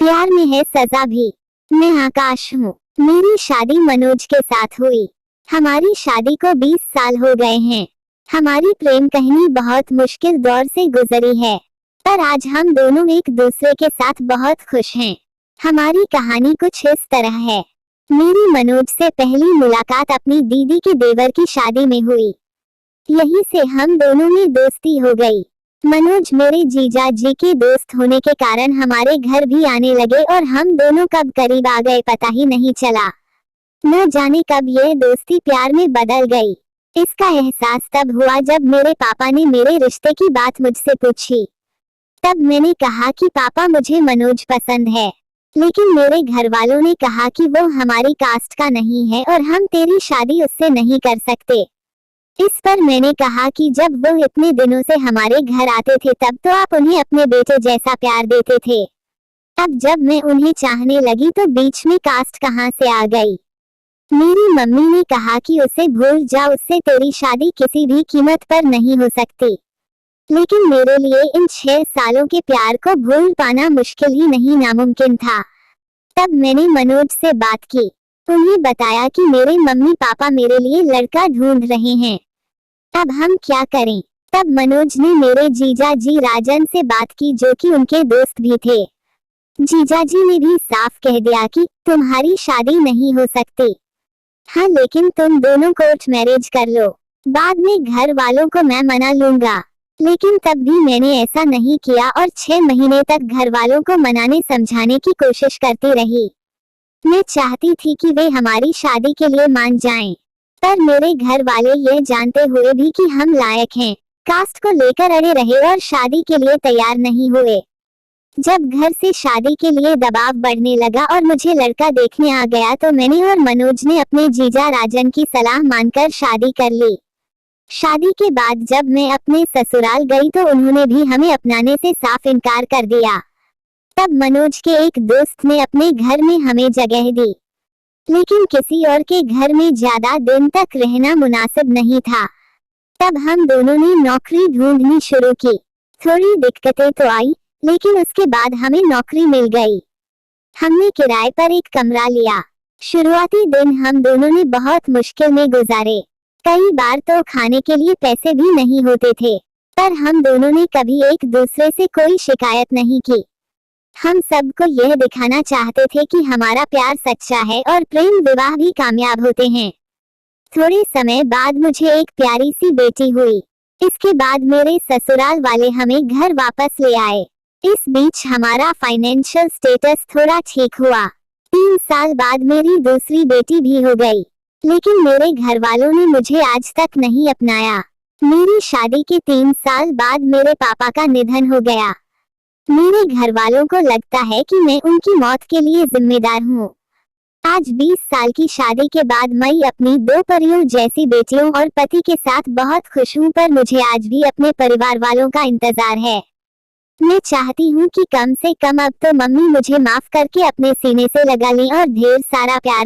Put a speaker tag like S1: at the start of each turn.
S1: प्यार में है सजा भी। मैं आकाश हूँ। मेरी शादी मनोज के साथ हुई। हमारी शादी को 20 साल हो गए हैं। हमारी प्रेम कहानी बहुत मुश्किल दौर से गुजरी है, पर आज हम दोनों एक दूसरे के साथ बहुत खुश हैं। हमारी कहानी कुछ इस तरह है। मेरी मनोज से पहली मुलाकात अपनी दीदी के देवर की शादी में हुई। यहीं से हम दोनों में दोस्ती हो गई। मनोज मेरे जीजा जी के दोस्त होने के कारण हमारे घर भी आने लगे और हम दोनों कब करीब आ गए पता ही नहीं चला। न जाने कब यह दोस्ती प्यार में बदल गई। इसका एहसास तब हुआ जब मेरे पापा ने मेरे रिश्ते की बात मुझसे पूछी। तब मैंने कहा कि पापा मुझे मनोज पसंद है, लेकिन मेरे घर वालों ने कहा कि वो हमारी कास्ट का नहीं है और हम तेरी शादी उससे नहीं कर सकते। इस पर मैंने कहा कि जब वो इतने दिनों से हमारे घर आते थे तब तो आप उन्हें अपने बेटे जैसा प्यार देते थे। अब जब मैं उन्हें चाहने लगी तो बीच में कास्ट कहां से आ गई। मेरी मम्मी ने कहा कि उसे भूल जा, उससे तेरी शादी किसी भी कीमत पर नहीं हो सकती। लेकिन मेरे लिए इन 6 सालों के प्यार को भूल पाना मुश्किल ही नहीं नामुमकिन था। तब मैंने मनोज से बात की, उन्हें बताया कि मेरे मम्मी पापा मेरे लिए लड़का ढूंढ रहे हैं, अब हम क्या करें। तब मनोज ने मेरे जीजा जी राजन से बात की जो कि उनके दोस्त भी थे। जीजा जी ने भी साफ कह दिया कि तुम्हारी शादी नहीं हो सकती। हाँ, लेकिन तुम दोनों कोर्ट मैरिज कर लो, बाद में घर वालों को मैं मना लूंगा। लेकिन तब भी मैंने ऐसा नहीं किया और 6 महीने तक घर वालों को मनाने समझाने की कोशिश करती रही। मैं चाहती थी कि वे हमारी शादी के लिए मान जाएं, पर मेरे घर वाले ये जानते हुए भी कि हम लायक हैं, कास्ट को लेकर अड़े रहे और शादी के लिए तैयार नहीं हुए। जब घर से शादी के लिए दबाव बढ़ने लगा और मुझे लड़का देखने आ गया तो मैंने और मनोज ने अपने जीजा राजन की सलाह मानकर शादी कर ली। शादी के बाद जब मैं अपने ससुराल गई तो उन्होंने भी हमें अपनाने से साफ इनकार कर दिया। तब मनोज के एक दोस्त ने अपने घर में हमें जगह दी, लेकिन किसी और के घर में ज्यादा दिन तक रहना मुनासिब नहीं था। तब हम दोनों ने नौकरी ढूंढनी शुरू की। थोड़ी दिक्कतें तो आई, लेकिन उसके बाद हमें नौकरी मिल गई। हमने किराए पर एक कमरा लिया। शुरुआती दिन हम दोनों ने बहुत मुश्किल में गुजारे। कई बार तो खाने के लिए पैसे भी नहीं होते थे, पर हम दोनों ने कभी एक दूसरे से कोई शिकायत नहीं की। हम सबको यह दिखाना चाहते थे कि हमारा प्यार सच्चा है और प्रेम विवाह भी कामयाब होते हैं। थोड़े समय बाद मुझे एक प्यारी सी बेटी हुई। इसके बाद मेरे ससुराल वाले हमें घर वापस ले आए। इस बीच हमारा फाइनेंशियल स्टेटस थोड़ा ठीक हुआ। 3 साल बाद मेरी दूसरी बेटी भी हो गई, लेकिन मेरे घर वालों ने मुझे आज तक नहीं अपनाया। मेरी शादी के 3 साल बाद मेरे पापा का निधन हो गया। मेरे घर वालों को लगता है कि मैं उनकी मौत के लिए जिम्मेदार हूँ। आज 20 साल की शादी के बाद मैं अपनी 2 परियों जैसी बेटियों और पति के साथ बहुत खुश हूँ, पर मुझे आज भी अपने परिवार वालों का इंतजार है। मैं चाहती हूँ कि कम से कम अब तो मम्मी मुझे माफ करके अपने सीने से लगा लें और ढेर सारा प्यार